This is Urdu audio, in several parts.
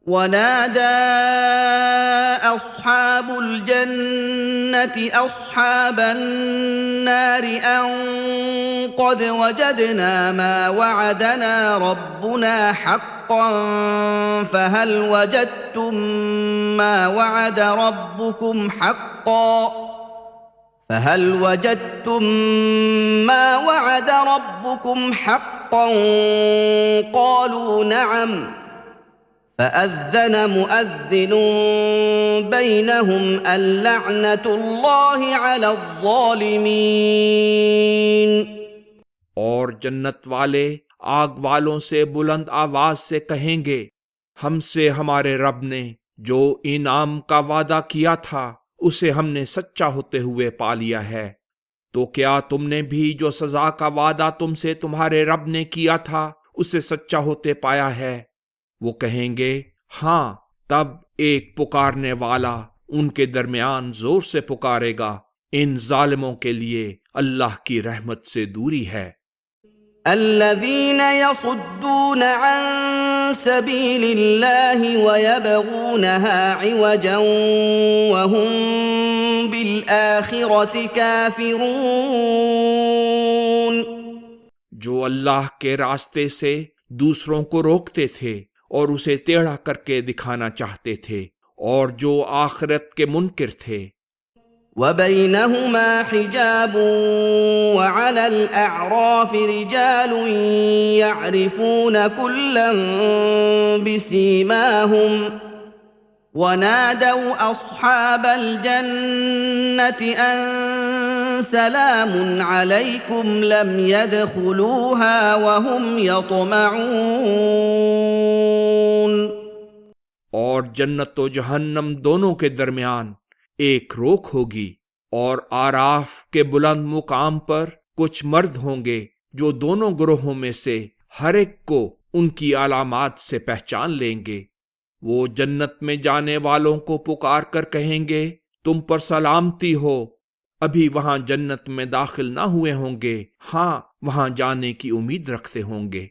ونادى أصحاب الجنة أصحاب النار أن قد وجدنا ما وعدنا ربنا حقا فهل وجدتم ما وعد ربكم حقا قالوا نعم فأذن مؤذن بينهم اللعنة الله على الظالمين۔ اور جنت والے آگ والوں سے بلند آواز سے کہیں گے، ہم سے ہمارے رب نے جو انعام کا وعدہ کیا تھا اسے ہم نے سچا ہوتے ہوئے پا لیا ہے، تو کیا تم نے بھی جو سزا کا وعدہ تم سے تمہارے رب نے کیا تھا اسے سچا ہوتے پایا ہے؟ وہ کہیں گے ہاں، تب ایک پکارنے والا ان کے درمیان زور سے پکارے گا، ان ظالموں کے لیے اللہ کی رحمت سے دوری ہے۔ الذين يصدون عن سبيل الله ويبغونها عوجا وهم بالآخرة كافرون، جو اللہ کے راستے سے دوسروں کو روکتے تھے اور اسے ٹیڑھا کر کے دکھانا چاہتے تھے، اور جو آخرت کے منکر تھے۔ وبينهما حجاب وعلى الأعراف رجال يعرفون كلا بسيماهم ونادوا أصحاب الجنة أن سلام عليكم لم يدخلوها وهم يطمعون۔ اور جنت و جہنم دونوں کے درمیان ایک روک ہوگی، اور آراف کے بلند مقام پر کچھ مرد ہوں گے جو دونوں گروہوں میں سے ہر ایک کو ان کی علامات سے پہچان لیں گے۔ وہ جنت میں جانے والوں کو پکار کر کہیں گے تم پر سلامتی ہو، ابھی وہاں جنت میں داخل نہ ہوئے ہوں گے، ہاں وہاں جانے کی امید رکھتے ہوں گے۔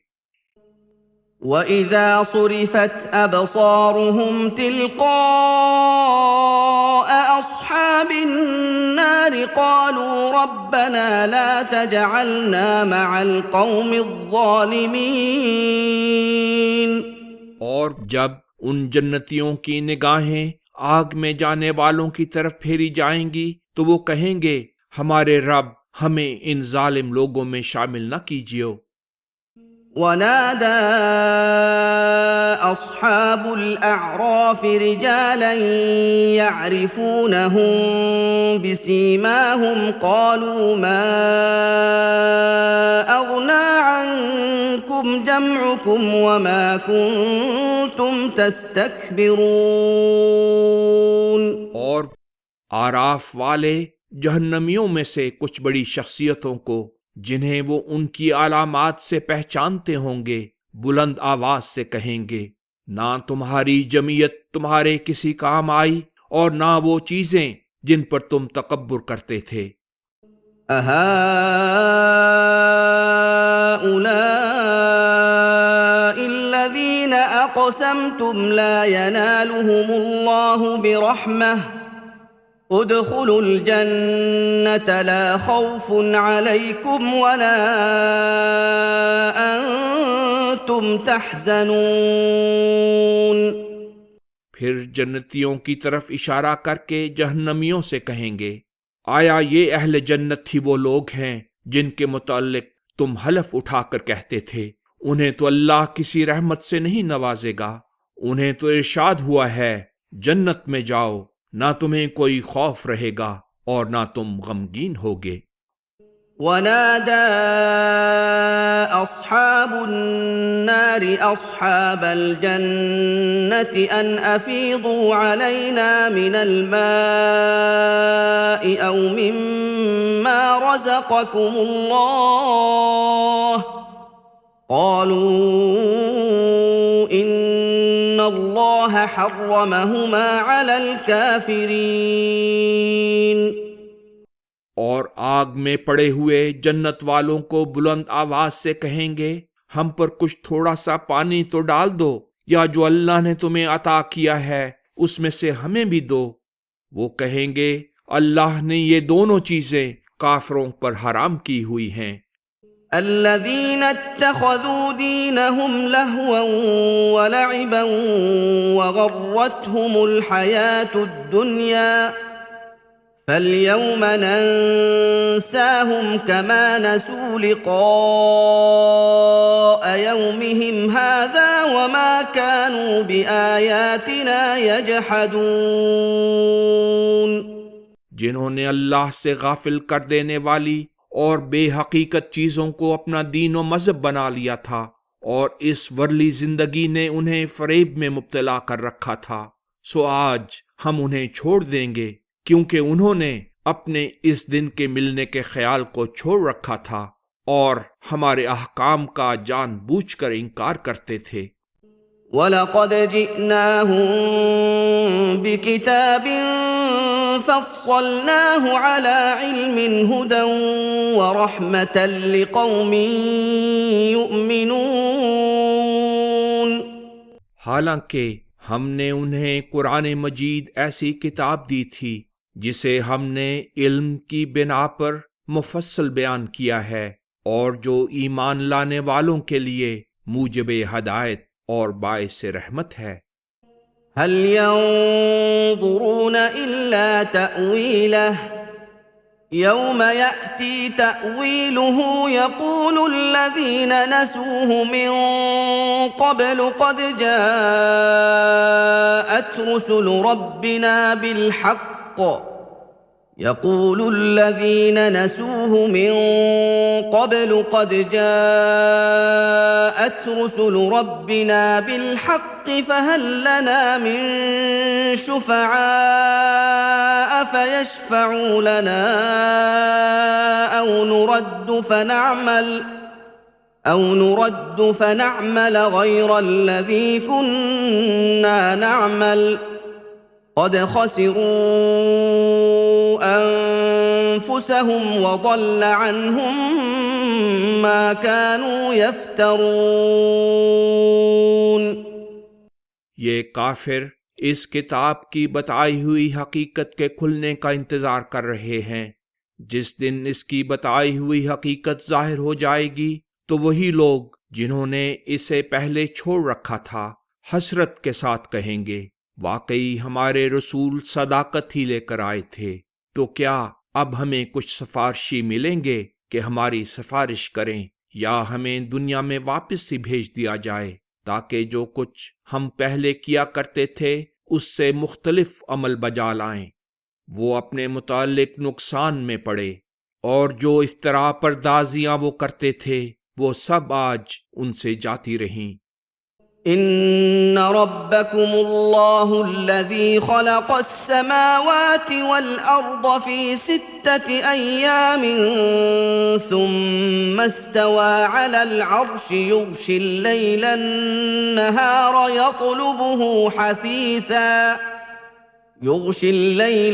وَإِذَا صُرِفَتْ أَبْصَارُهُمْ تِلْقَاءَ أَصْحَابِ النَّارِ قَالُوا رَبَّنَا لَا تَجْعَلْنَا مَعَ الْقَوْمِ الظَّالِمِينَ۔ اور جب ان جنتیوں کی نگاہیں آگ میں جانے والوں کی طرف پھیری جائیں گی تو وہ کہیں گے ہمارے رب ہمیں ان ظالم لوگوں میں شامل نہ کیجیے۔ ونادى أصحاب الأعراف رجالا يعرفونهم بسيماهم قالوا ما أغنى عنكم جمعكم وما كنتم تستكبرون۔ اور آراف والے جہنمیوں میں سے کچھ بڑی شخصیتوں کو جنہیں وہ ان کی علامات سے پہچانتے ہوں گے بلند آواز سے کہیں گے نہ تمہاری جمعیت تمہارے کسی کام آئی اور نہ وہ چیزیں جن پر تم تکبر کرتے تھے۔ أَهَٰؤُلَاءِ الَّذِينَ أَقْسَمْتُمْ لَا يَنَالُهُمُ اللَّهُ بِرَحْمَةٍ ادخلوا الجنة لا خوف عليكم ولا أنتم تحزنون۔ پھر جنتیوں کی طرف اشارہ کر کے جہنمیوں سے کہیں گے آیا یہ اہل جنت ہی وہ لوگ ہیں جن کے متعلق تم حلف اٹھا کر کہتے تھے انہیں تو اللہ کسی رحمت سے نہیں نوازے گا، انہیں تو ارشاد ہوا ہے جنت میں جاؤ، نہ تمہیں کوئی خوف رہے گا اور نہ تم غمگین ہوگے۔ ونادى أصحاب النار أصحاب الجنة أن أفيضوا علينا من الماء أو مما رزقكم الله قالوا إن الله حرمهما على الكافرين۔ اور آگ میں پڑے ہوئے جنت والوں کو بلند آواز سے کہیں گے ہم پر کچھ تھوڑا سا پانی تو ڈال دو یا جو اللہ نے تمہیں عطا کیا ہے اس میں سے ہمیں بھی دو۔ وہ کہیں گے اللہ نے یہ دونوں چیزیں کافروں پر حرام کی ہوئی ہیں۔ الذين اتخذوا دينهم لهوا ولعبا وغرتهم الحياة الدنيا فاليوم ننساهم كما نسوا لقاء يومهم هذا وما كانوا بآياتنا يجحدون۔ جنہوں نے اللہ سے غافل کر دینے والی اور بے حقیقت چیزوں کو اپنا دین و مذہب بنا لیا تھا، اور اس ورلی زندگی نے انہیں فریب میں مبتلا کر رکھا تھا، سو آج ہم انہیں چھوڑ دیں گے کیونکہ انہوں نے اپنے اس دن کے ملنے کے خیال کو چھوڑ رکھا تھا اور ہمارے احکام کا جان بوجھ کر انکار کرتے تھے۔ وَلَقَدْ جِئْنَاهُمْ بِكِتَابٍ فَصَّلْنَاهُ عَلَى عِلْمٍ هُدًى وَرَحْمَةً لِقَوْمٍ يُؤْمِنُونَ۔ حالانکہ ہم نے انہیں قرآن مجید ایسی کتاب دی تھی جسے ہم نے علم کی بنا پر مفصل بیان کیا ہے، اور جو ایمان لانے والوں کے لیے موجب ہدایت اور باعث رحمت ہے۔ هل ينظرون إلا تأويله يوم يأتي تأويله يقول الذين نسوه من قبل قد جاءت رسل ربنا بالحق يقول الذين نسوه من قبل قد جاءت رسل ربنا بالحق فهل لنا من شفعاء فيشفعوا لنا أو نرد فنعمل غير الذي كنا نعمل قد خسروا أنفسهم وضل عنهم ما كانوا يفترون۔ یہ کافر اس کتاب کی بتائی ہوئی حقیقت کے کھلنے کا انتظار کر رہے ہیں۔ جس دن اس کی بتائی ہوئی حقیقت ظاہر ہو جائے گی تو وہی لوگ جنہوں نے اسے پہلے چھوڑ رکھا تھا حسرت کے ساتھ کہیں گے واقعی ہمارے رسول صداقت ہی لے کر آئے تھے، تو کیا اب ہمیں کچھ سفارشی ملیں گے کہ ہماری سفارش کریں، یا ہمیں دنیا میں واپس ہی بھیج دیا جائے تاکہ جو کچھ ہم پہلے کیا کرتے تھے اس سے مختلف عمل بجا لائیں۔ وہ اپنے متعلق نقصان میں پڑے، اور جو افتراء پردازیاں وہ کرتے تھے وہ سب آج ان سے جاتی رہیں۔ ان ربكم الله الذي خلق السماوات والارض في 6 ايام ثم استوى على العرش يغشي الليل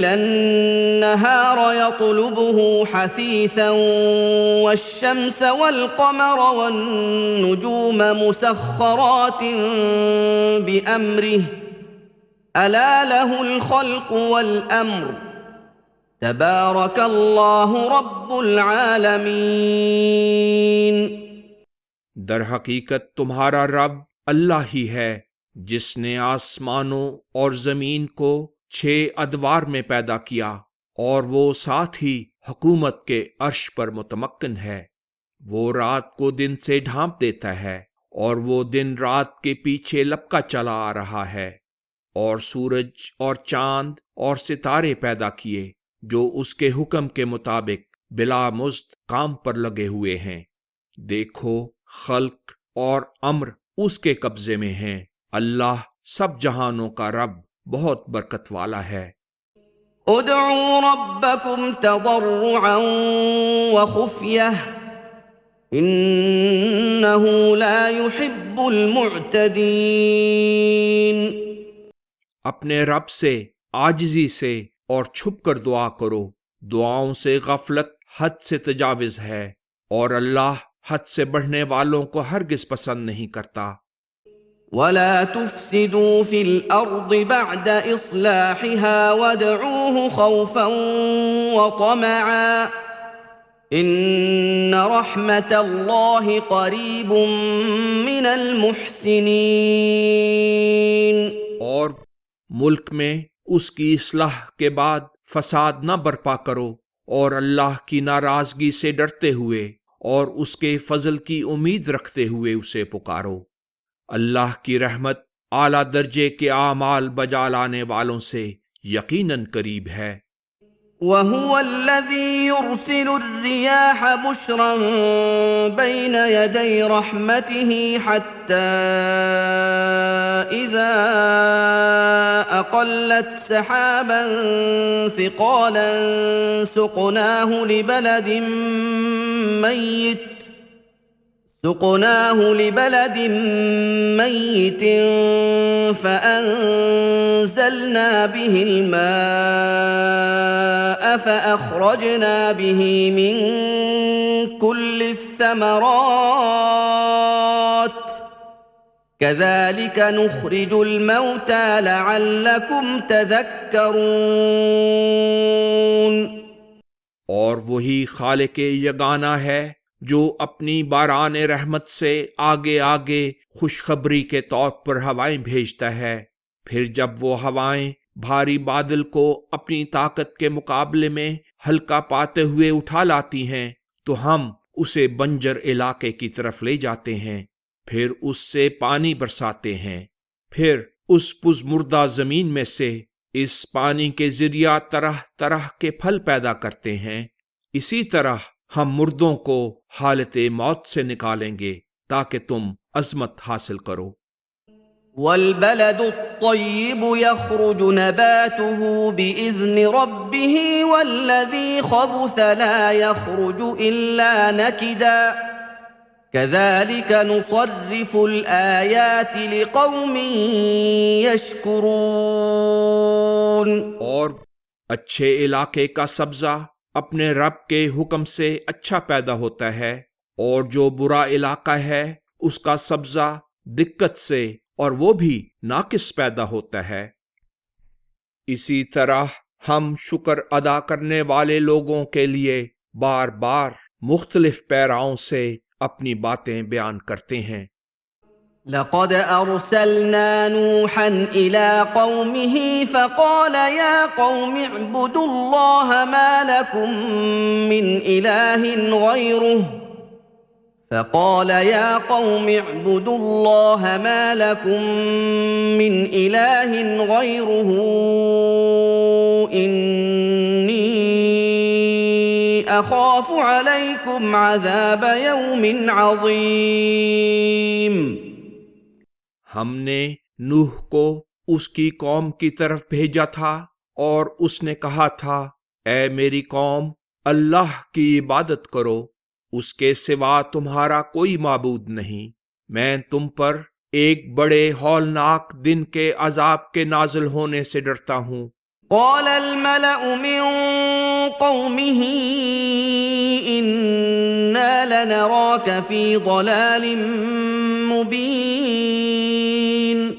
النهار يطلبه حثيثا والشمس والقمر والنجوم مسخرات بأمره ألا له الخلق والأمر تبارك الله رب العالمين۔ در حقیقت تمہارا رب اللہ ہی ہے جس نے آسمانوں اور زمین کو 6 ادوار میں پیدا کیا، اور وہ ساتھ ہی حکومت کے عرش پر متمکن ہے۔ وہ رات کو دن سے ڈھانپ دیتا ہے، اور وہ دن رات کے پیچھے لپکا چلا آ رہا ہے، اور سورج اور چاند اور ستارے پیدا کیے جو اس کے حکم کے مطابق بلا مزد کام پر لگے ہوئے ہیں۔ دیکھو خلق اور امر اس کے قبضے میں ہیں۔ اللہ سب جہانوں کا رب بہت برکت والا ہے۔ ادعوا ربكم تضرعا وخفية انه لا يحب المعتدين۔ اپنے رب سے عاجزی سے اور چھپ کر دعا کرو، دعاؤں سے غفلت حد سے تجاوز ہے، اور اللہ حد سے بڑھنے والوں کو ہرگز پسند نہیں کرتا۔ ولا تفسدوا في الأرض بعد إصلاحها وادعوه خوفا وطمعا إن رحمة الله قریب من المحسنین۔ اور ملک میں اس کی اصلاح کے بعد فساد نہ برپا کرو، اور اللہ کی ناراضگی سے ڈرتے ہوئے اور اس کے فضل کی امید رکھتے ہوئے اسے پکارو۔ اللہ کی رحمت اعلیٰ درجے کے اعمال بجا لانے والوں سے یقیناً قریب ہے۔ وَهُوَ الَّذِي يُرْسِلُ الرِّيَاحَ بُشْرًا بَيْنَ يَدَيْ رَحْمَتِهِ حَتَّى إِذَا أَقَلَّتْ سَحَابًا ثِقَالًا سُقْنَاهُ لِبَلَدٍ مَّيِّتٍ فَأَنزَلْنَا بِهِ الْمَاءَ فَأَخْرَجْنَا بِهِ مِن كُلِّ الثَّمَرَاتِ كَذَلِكَ نُخْرِجُ الْمَوْتَى لَعَلَّكُمْ تَذَكَّرُونَ۔ اور وہی خالق یگانہ ہے جو اپنی باران رحمت سے آگے آگے خوشخبری کے طور پر ہوائیں بھیجتا ہے، پھر جب وہ ہوائیں بھاری بادل کو اپنی طاقت کے مقابلے میں ہلکا پاتے ہوئے اٹھا لاتی ہیں تو ہم اسے بنجر علاقے کی طرف لے جاتے ہیں، پھر اس سے پانی برساتے ہیں، پھر اس پزمردہ زمین میں سے اس پانی کے ذریعہ طرح طرح کے پھل پیدا کرتے ہیں۔ اسی طرح ہم مردوں کو حالت موت سے نکالیں گے تاکہ تم عظمت حاصل کرو۔ وَالْبَلَدُ الطَّيِّبُ يَخْرُجُ نَبَاتُهُ بِإِذْنِ رَبِّهِ وَالَّذِي خَبُثَ لَا يَخْرُجُ إِلَّا نَكِدًا كَذَلِكَ نُصَرِّفُ الْآيَاتِ لِقَوْمٍ يَشْكُرُونَ۔ اور اچھے علاقے کا سبزہ اپنے رب کے حکم سے اچھا پیدا ہوتا ہے، اور جو برا علاقہ ہے اس کا سبزہ دقت سے اور وہ بھی ناقص پیدا ہوتا ہے۔ اسی طرح ہم شکر ادا کرنے والے لوگوں کے لیے بار بار مختلف پیراؤں سے اپنی باتیں بیان کرتے ہیں۔ لقد أرسلنا نوحا إلى قومه فقال يا قوم اعبدوا الله ما لكم من إله غيره إني أخاف عليكم عذاب يوم عظيم۔ ہم نے نوح کو اس کی قوم کی طرف بھیجا تھا اور اس نے کہا تھا، اے میری قوم، اللہ کی عبادت کرو، اس کے سوا تمہارا کوئی معبود نہیں، میں تم پر ایک بڑے ہولناک دن کے عذاب کے نازل ہونے سے ڈرتا ہوں۔ قال الملأ من قومه إنا لنراك في ضلال مبين۔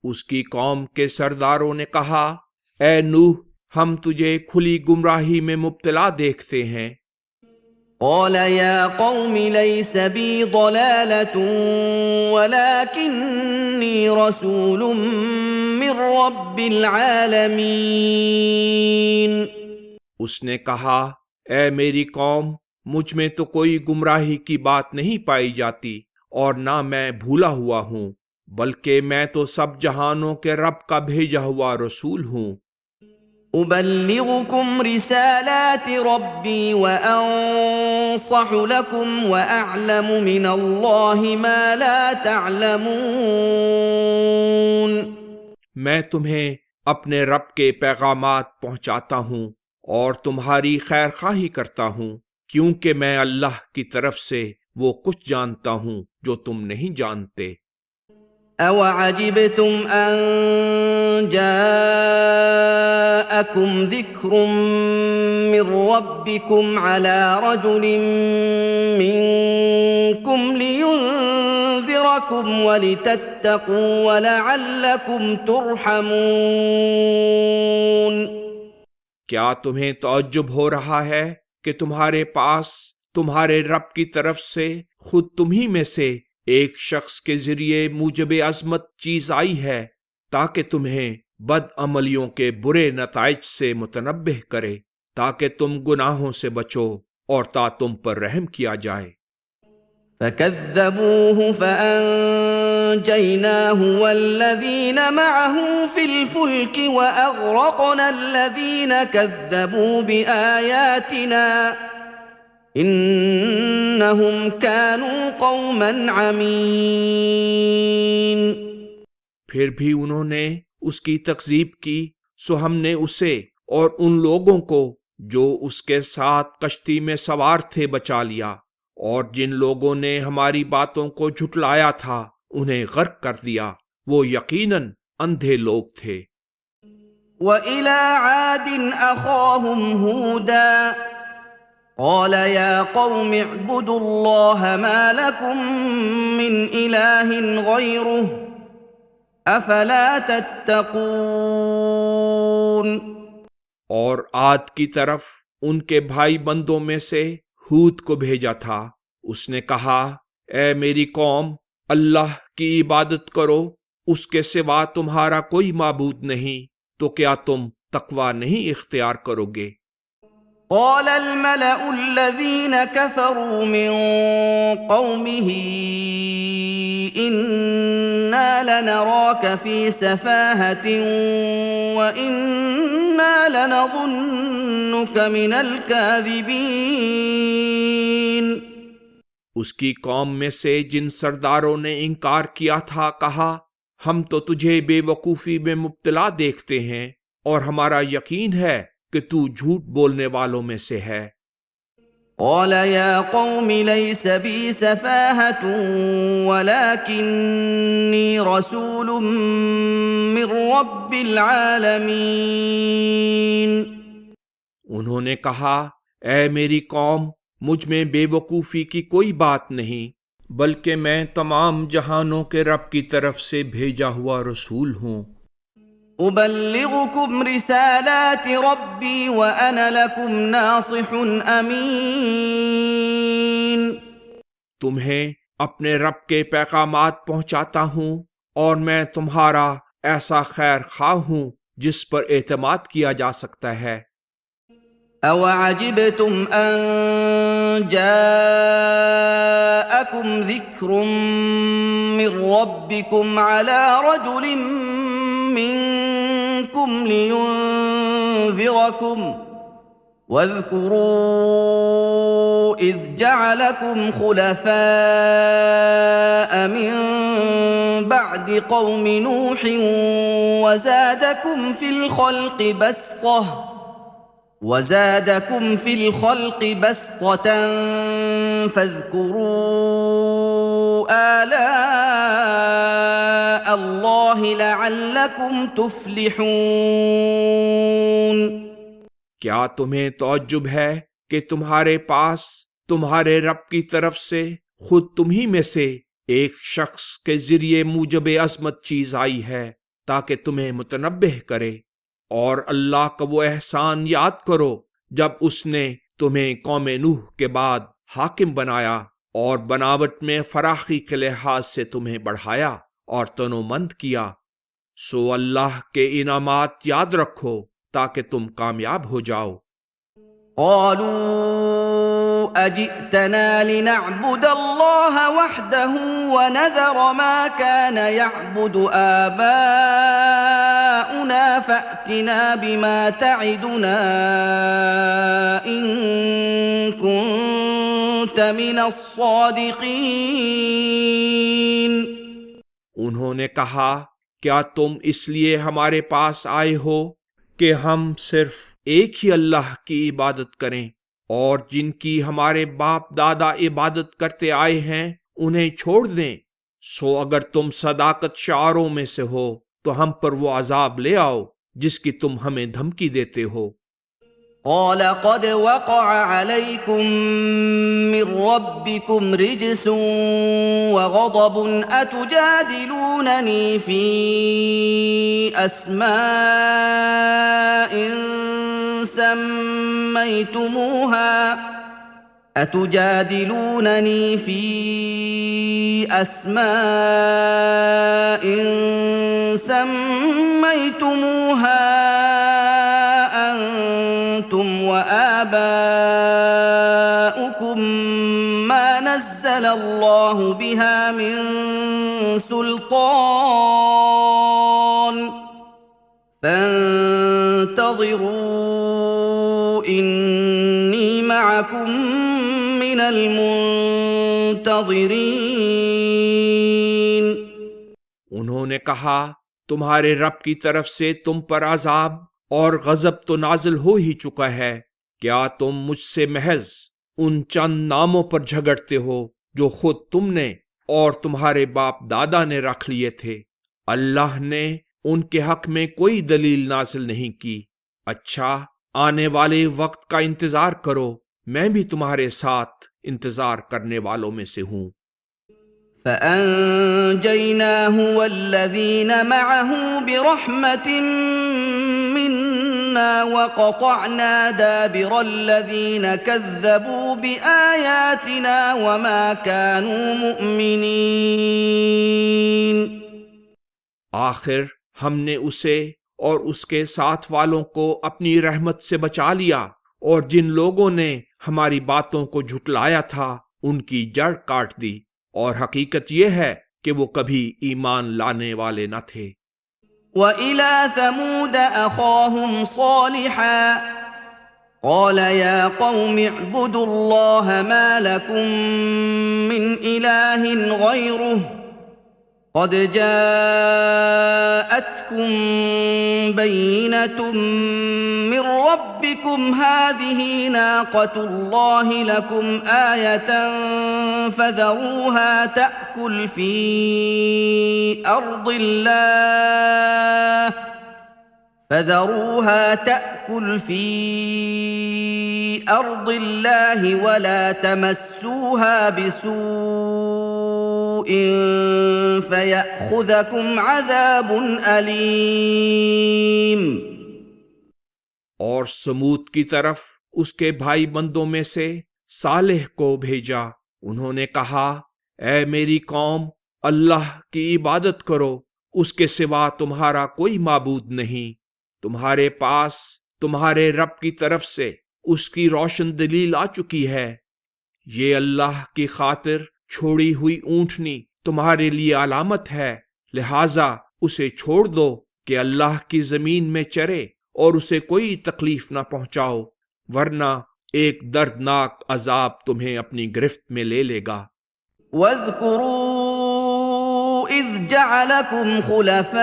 اس کی قوم کے سرداروں نے کہا، اے نوح، ہم تجھے کھلی گمراہی میں مبتلا دیکھتے ہیں۔ قال يا قوم ليس بي ضلالة ولكني رسول من رب العالمين۔ اس نے کہا، اے میری قوم، مجھ میں تو کوئی گمراہی کی بات نہیں پائی جاتی اور نہ میں بھولا ہوا ہوں، بلکہ میں تو سب جہانوں کے رب کا بھیجا ہوا رسول ہوں۔ أبلغكم رسالات ربي وأنصح لكم وأعلم من الله ما لا تعلمون۔ میں تمہیں اپنے رب کے پیغامات پہنچاتا ہوں اور تمہاری خیر خواہی کرتا ہوں، کیونکہ میں اللہ کی طرف سے وہ کچھ جانتا ہوں جو تم نہیں جانتے۔ أَوَعَجِبْتُمْ أَن جَاءَكُمْ ذِكْرٌ مِّن رَّبِّكُمْ عَلَىٰ رَجُلٍ مِّنكُمْ لِيُنذِرَكُمْ لِيُنذِرَكُمْ وَلِتَتَّقُوا وَلَعَلَّكُمْ تُرْحَمُونَ۔ کیا تمہیں تعجب ہو رہا ہے کہ تمہارے پاس تمہارے رب کی طرف سے خود تمہی میں سے ایک شخص کے ذریعے موجب عظمت چیز آئی ہے تاکہ تمہیں بد عملیوں کے برے نتائج سے متنبہ کرے، تاکہ تم گناہوں سے بچو اور تا تم پر رحم کیا جائے۔ فَكَذَّبُوهُ فَأَنجَيْنَاهُ وَالَّذِينَ مَعَهُ فِي الْفُلْكِ وَأَغْرَقْنَا الَّذِينَ كَذَّبُوا بِآيَاتِنَا إِنَّهُمْ كَانُوا قَوْمًا عَمِينَ۔ پھر بھی انہوں نے اس کی تکذیب کی، سو ہم نے اسے اور ان لوگوں کو جو اس کے ساتھ کشتی میں سوار تھے بچا لیا، اور جن لوگوں نے ہماری باتوں کو جھٹلایا تھا انہیں غرق کر دیا، وہ یقیناً اندھے لوگ تھے۔ وَإِلَىٰ عَادٍ أَخَاهُمْ هُودًا قَالَ يَا قَوْمِ اعْبُدُوا اللَّهَ مَا لَكُم مِّنْ إِلَٰهٍ غَيْرُهُ أَفَلَا تَتَّقُونَ۔ اور عاد کی طرف ان کے بھائی بندوں میں سے ہود کو بھیجا تھا، اس نے کہا، اے میری قوم، اللہ کی عبادت کرو، اس کے سوا تمہارا کوئی معبود نہیں، تو کیا تم تقوی نہیں اختیار کرو گے؟ قال الملأ الذين كفروا من قومه إنا لنراك في سفاهة وإنا لنظنك من الكاذبين۔ اس کی قوم میں سے جن سرداروں نے انکار کیا تھا کہا، ہم تو تجھے بے وقوفی میں مبتلا دیکھتے ہیں اور ہمارا یقین ہے کہ تو جھوٹ بولنے والوں میں سے ہے۔ قال يا قوم ليس بي سفاهة ولكني رسول من رب العالمين۔ انہوں نے کہا، اے میری قوم، مجھ میں بے وقوفی کی کوئی بات نہیں، بلکہ میں تمام جہانوں کے رب کی طرف سے بھیجا ہوا رسول ہوں۔ أبلغكم رسالات ربي وأنا لكم ناصح أمين۔ تمہیں اپنے رب کے پیغامات پہنچاتا ہوں اور میں تمہارا ایسا خیر خواہ ہوں جس پر اعتماد کیا جا سکتا ہے۔ أَوَعَجِبْتُمْ أَن جَاءَكُمْ ذِكْرٌ مِّن رَّبِّكُمْ عَلَىٰ رَجُلٍ مِّنكُمْ لِيُنذِرَكُمْ وَاذْكُرُوا إِذْ جَعَلَكُمْ خُلَفَاءَ مِن بَعْدِ قَوْمِ نُوحٍ وَزَادَكُمْ فِي الْخَلْقِ بَسْطَةً فَاذْكُرُوا آلَاءَ اللَّهِ لَعَلَّكُمْ تُفْلِحُونَ۔ کیا تمہیں تعجب ہے کہ تمہارے پاس تمہارے رب کی طرف سے خود تمہی میں سے ایک شخص کے ذریعے موجب عظمت چیز آئی ہے تاکہ تمہیں متنبہ کرے؟ اور اللہ کا وہ احسان یاد کرو جب اس نے تمہیں قوم نوح کے بعد حاکم بنایا اور بناوٹ میں فراخی کے لحاظ سے تمہیں بڑھایا اور تنومند کیا، سو اللہ کے انعامات یاد رکھو تاکہ تم کامیاب ہو جاؤ۔ قالوا أجئتنا لنعبد الله وحده ونذر ما كان يعبد آباؤنا فأتنا بما تعدنا إن كنت من الصادقين۔ انہوں نے کہا، کیا تم اس لیے ہمارے پاس آئے ہو کہ ہم صرف ایک ہی اللہ کی عبادت کریں اور جن کی ہمارے باپ دادا عبادت کرتے آئے ہیں انہیں چھوڑ دیں؟ سو اگر تم صداقت شعاروں میں سے ہو تو ہم پر وہ عذاب لے آؤ جس کی تم ہمیں دھمکی دیتے ہو۔ قال قد وقع عليكم من ربكم رجس وغضب أتجادلونني في أسماء سميتموها أنتم وآباؤكم ما نزل الله بها من سلطان فانتظروا إني معكم من المنتظرين۔ انہوں نے کہا تمہارے رب کی طرف سے تم پر عذاب اور غضب تو نازل ہو ہی چکا ہے، کیا تم مجھ سے محض ان چند ناموں پر جھگڑتے ہو جو خود تم نے اور تمہارے باپ دادا نے رکھ لیے تھے؟ اللہ نے ان کے حق میں کوئی دلیل نازل نہیں کی۔ اچھا، آنے والے وقت کا انتظار کرو، میں بھی تمہارے ساتھ انتظار کرنے والوں میں سے ہوں۔ فَأَنجَيْنَاهُ وَالَّذِينَ مَعَهُ بِرَحْمَةٍ مِّنَّا وَقَطَعْنَا دَابِرَ الَّذِينَ كَذَّبُوا بِآيَاتِنَا وَمَا كَانُوا مُؤْمِنِينَ۔ آخر ہم نے اسے اور اس کے ساتھ والوں کو اپنی رحمت سے بچا لیا، اور جن لوگوں نے ہماری باتوں کو جھٹلایا تھا ان کی جڑ کاٹ دی، اور حقیقت یہ ہے کہ وہ کبھی ایمان لانے والے نہ تھے۔ وَإِلَى ثَمُودَ أَخَاهُمْ صَالِحًا قَالَ يَا قَوْمِ اعْبُدُوا اللَّهَ مَا لَكُم مِّنْ إِلَٰهٍ غَيْرُهُ قَدْ جَاءَتْكُم بَيِّنَةٌ مِّن رَّبِّكُمْ هَٰذِهِ نَاقَةُ اللَّهِ لَكُمْ آيَةً فَذَرُوهَا تَأْكُلْ فِي أَرْضِ اللَّهِ وَلَا تَمَسُّوهَا بِسُوءٍ فَيَأْخُذَكُمْ عَذَابٌ أَلِيمٌ۔ اور سمود کی طرف اس کے بھائی بندوں میں سے صالح کو بھیجا، انہوں نے کہا اے میری قوم، اللہ کی عبادت کرو، اس کے سوا تمہارا کوئی معبود نہیں، تمہارے پاس تمہارے رب کی طرف سے اس کی روشن دلیل آ چکی ہے۔ یہ اللہ کی خاطر چھوڑی ہوئی اونٹنی تمہارے لیے علامت ہے، لہذا اسے چھوڑ دو کہ اللہ کی زمین میں چرے اور اسے کوئی تکلیف نہ پہنچاؤ، ورنہ ایک دردناک عذاب تمہیں اپنی گرفت میں لے لے گا۔ وَاذْكُرُوا إِذْ جَعَلَكُمْ خُلَفَاءَ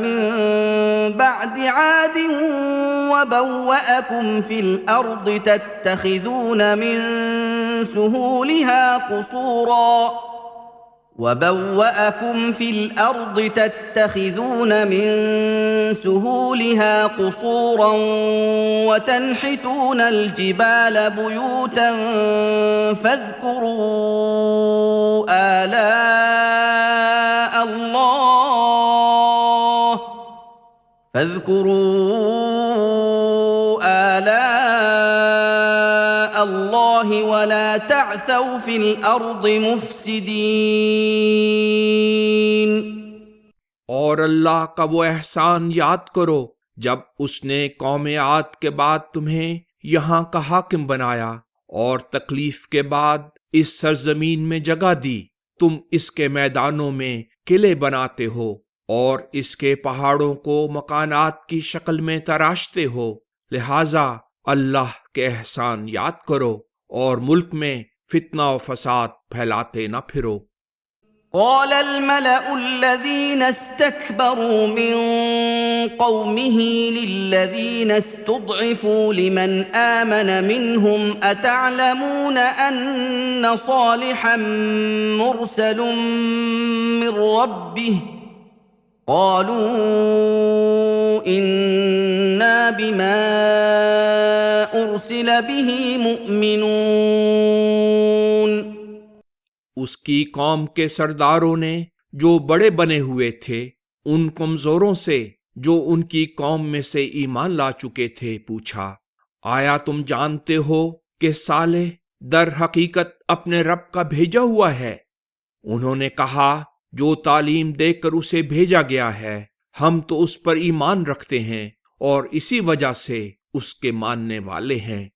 مِن بَعْدِ عَادٍ وَبَوَّأَكُمْ فِي الْأَرْضِ تَتَّخِذُونَ مِن سهولها قصورا وتنحتون الجبال بيوتا فاذكروا آلاء الله ولا تعثوا في الأرض مفسدين۔ اور اللہ کا وہ احسان یاد کرو جب اس نے قوم عاد کے بعد تمہیں یہاں کا حاکم بنایا اور تکلیف کے بعد اس سرزمین میں جگہ دی، تم اس کے میدانوں میں قلعے بناتے ہو اور اس کے پہاڑوں کو مکانات کی شکل میں تراشتے ہو، لہذا اللہ کے احسان یاد کرو اور ملک میں فتنہ و فساد پھیلاتے نہ پھرو۔ قال الملأ الذين استكبروا من قومه للذين استضعفوا لمن آمن منهم أتعلمون أن صالحا مرسل من ربه قالوا إنا بما أرسل به مؤمنون۔ اس کی قوم کے سرداروں نے جو بڑے بنے ہوئے تھے ان کمزوروں سے جو ان کی قوم میں سے ایمان لا چکے تھے پوچھا، آیا تم جانتے ہو کہ صالح در حقیقت اپنے رب کا بھیجا ہوا ہے؟ انہوں نے کہا، جو تعلیم دے کر اسے بھیجا گیا ہے ہم تو اس پر ایمان رکھتے ہیں اور اسی وجہ سے اس کے ماننے والے ہیں۔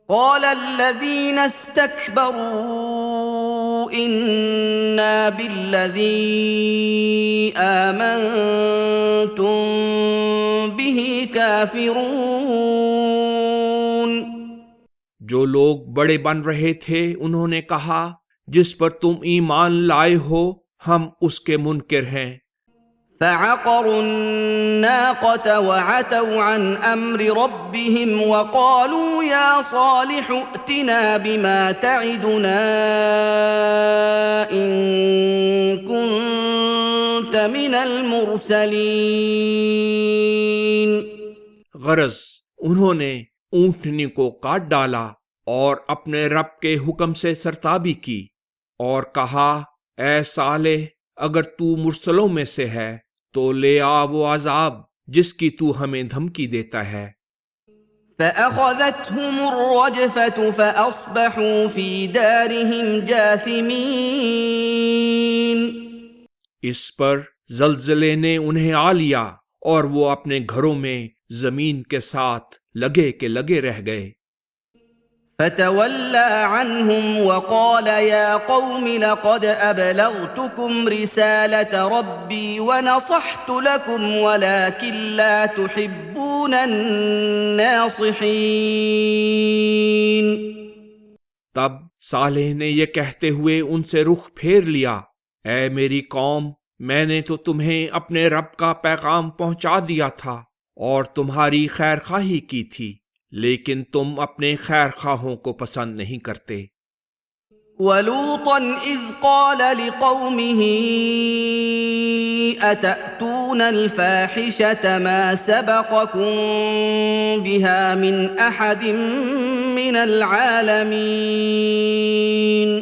قال الذين استكبروا إنا بالذي آمنتم به كافرون۔ جو لوگ بڑے بن رہے تھے انہوں نے کہا، جس پر تم ایمان لائے ہو ہم اس کے منکر ہیں۔ فعقروا الناقة وعتوا عن أمر ربهم وقالوا يا صالح ائتنا بما تعدنا إن كنت من المرسلين۔ غرض انہوں نے اونٹنی کو کاٹ ڈالا اور اپنے رب کے حکم سے سرتابی کی اور کہا، اے صالح اگر تو مرسلوں میں سے ہے تو لے آ وہ عذاب جس کی تو ہمیں دھمکی دیتا ہے۔ فأخذتهم الرجفة فأصبحوا في دارهم جاثمين۔ اس پر زلزلے نے انہیں آ لیا اور وہ اپنے گھروں میں زمین کے ساتھ لگے کے لگے رہ گئے۔ فتولى عنهم وقال يا قوم لقد أبلغتكم رسالة ربي ونصحت لكم ولكن لا تحبون الناصحين۔ تب صالح نے یہ کہتے ہوئے ان سے رخ پھیر لیا، اے میری قوم، میں نے تو تمہیں اپنے رب کا پیغام پہنچا دیا تھا اور تمہاری خیر خواہی کی تھی، لیکن تم اپنے خیر خواہوں کو پسند نہیں کرتے۔ وَلُوطًا إِذْ قَالَ لِقَوْمِهِ أَتَأْتُونَ الْفَاحِشَةَ مَا سَبَقَكُم بِهَا مِنْ أَحَدٍ مِّنَ الْعَالَمِينَ۔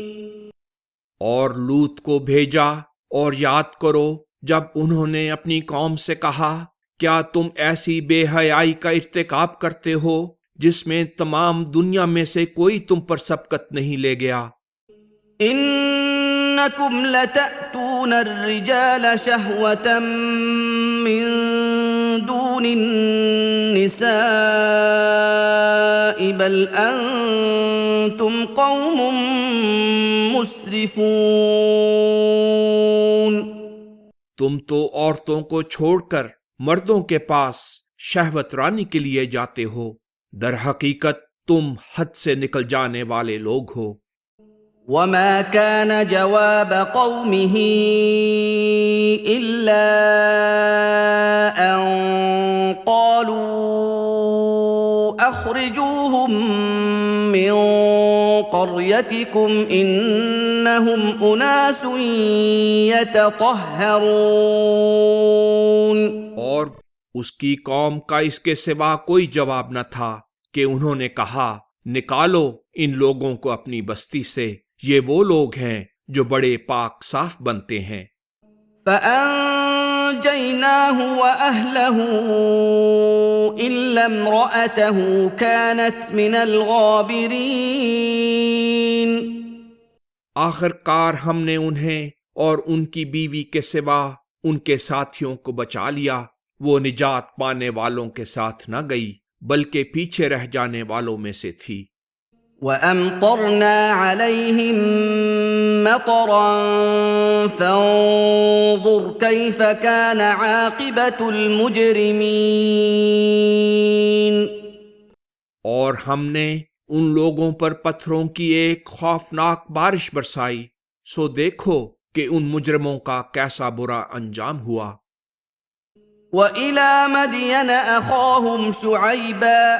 اور لوط کو بھیجا اور یاد کرو جب انہوں نے اپنی قوم سے کہا، کیا تم ایسی بے حیائی کا ارتکاب کرتے ہو جس میں تمام دنیا میں سے کوئی تم پر سبقت نہیں لے گیا؟ انکم لتأتون الرجال شہوة من دون النساء بل انتم قوم مسرفون۔ تم تو عورتوں کو چھوڑ کر مردوں کے پاس شہوت رانی کے لیے جاتے ہو، در حقیقت تم حد سے نکل جانے والے لوگ ہو۔ وما كان جواب قومه إلا أن قالوا أخرجوهم من قريتكم إنهم أناس يتطهرون۔ اور اس کی قوم کا اس کے سوا کوئی جواب نہ تھا کہ انہوں نے کہا، نکالو ان لوگوں کو اپنی بستی سے، یہ وہ لوگ ہیں جو بڑے پاک صاف بنتے ہیں۔ فَأَنجَيْنَاهُ وَأَهْلَهُ إِلَّا امْرَأَتَهُ كَانَتْ مِنَ الْغَابِرِينَ۔ آخر کار ہم نے انہیں اور ان کی بیوی کے سوا ان کے ساتھیوں کو بچا لیا، وہ نجات پانے والوں کے ساتھ نہ گئی بلکہ پیچھے رہ جانے والوں میں سے تھی۔ وَأَمْطَرْنَا عَلَيْهِمْ مَطَرًا فَانظُرْ كَيْفَ كَانَ عَاقِبَةُ الْمُجْرِمِينَ۔ اور ہم نے ان لوگوں پر پتھروں کی ایک خوفناک بارش برسائی، سو دیکھو کہ ان مجرموں کا کیسا برا انجام ہوا۔ وَإِلَى مَدْيَنَ أَخَاهُمْ شُعَيْبًا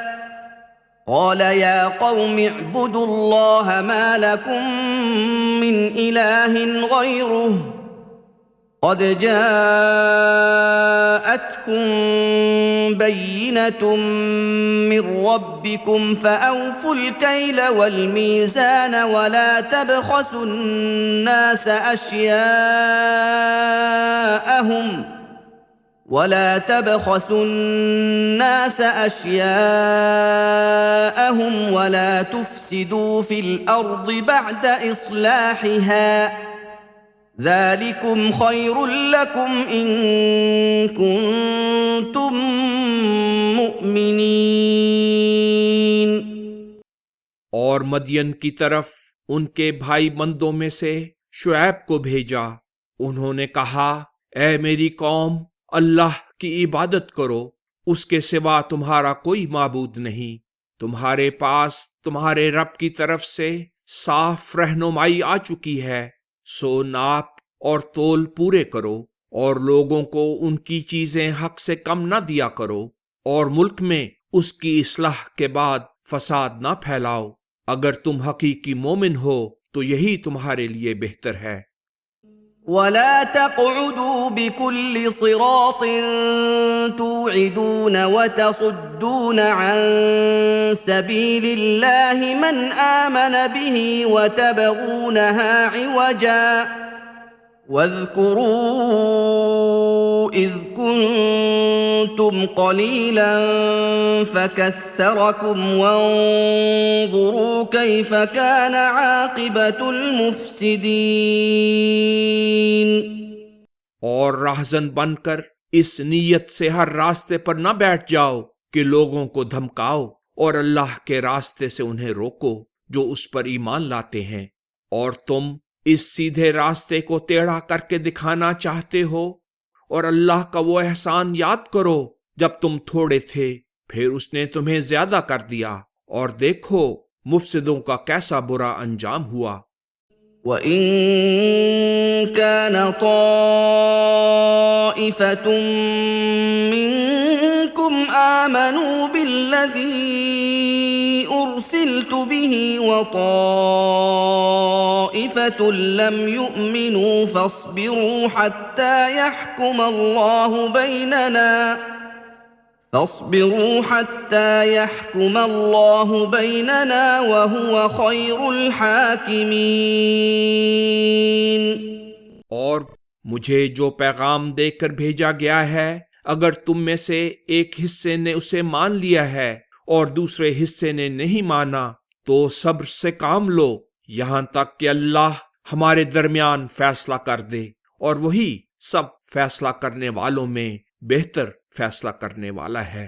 قَالَ يَا قَوْمِ اعْبُدُوا اللَّهَ مَا لَكُمْ مِنْ إِلَٰهٍ غَيْرُهُ قَدْ جَاءَتْكُمْ بينة من ربكم فأوفوا الكيل والميزان ولا تبخسوا الناس أشياءهم ولا تفسدوا في الأرض بعد إصلاحها ذلكم خير لكم إن كنتم مؤمنين۔ اور مدین کی طرف ان کے بھائی بندوں میں سے شعیب کو بھیجا۔ انہوں نے کہا، اے میری قوم، اللہ کی عبادت کرو، اس کے سوا تمہارا کوئی معبود نہیں۔ تمہارے پاس تمہارے رب کی طرف سے صاف رہنمائی آ چکی ہے، سو ناپ اور تول پورے کرو، اور لوگوں کو ان کی چیزیں حق سے کم نہ دیا کرو، اور ملک میں اس کی اصلاح کے بعد فساد نہ پھیلاؤ۔ اگر تم حقیقی مومن ہو تو یہی تمہارے لیے بہتر ہے۔ ولا تقعدوا بكل صراط توعدون وتصدون عن سبيل الله من آمن به وتبغونها عوجا واذكروا إذ كنتم قليلا فكثركم وانظروا كيف كان عاقبة المفسدين۔ اور راہزن بن کر اس نیت سے ہر راستے پر نہ بیٹھ جاؤ کہ لوگوں کو دھمکاؤ، اور اللہ کے راستے سے انہیں روکو جو اس پر ایمان لاتے ہیں، اور تم اس سیدھے راستے کو ٹیڑھا کر کے دکھانا چاہتے ہو۔ اور اللہ کا وہ احسان یاد کرو جب تم تھوڑے تھے، پھر اس نے تمہیں زیادہ کر دیا، اور دیکھو مفسدوں کا کیسا برا انجام ہوا۔ وَإِن كَانَ طَائِفَةٌ مِّنكُمْ آمَنُوا بِالَّذِي أُرْسِلْتُ بِهِ وَطَائِفَةٌ لَّمْ يُؤْمِنُوا فَاصْبِرُوا حَتَّىٰ يَحْكُمَ اللَّهُ بَيْنَنَا وَهُوَ خَيْرُ الْحَاكِمِينَ۔ اور مجھے جو پیغام دے کر بھیجا گیا ہے، اگر تم میں سے ایک حصے نے اسے مان لیا ہے اور دوسرے حصے نے نہیں مانا، تو صبر سے کام لو یہاں تک کہ اللہ ہمارے درمیان فیصلہ کر دے، اور وہی سب فیصلہ کرنے والوں میں بہتر فیصلہ کرنے والا ہے۔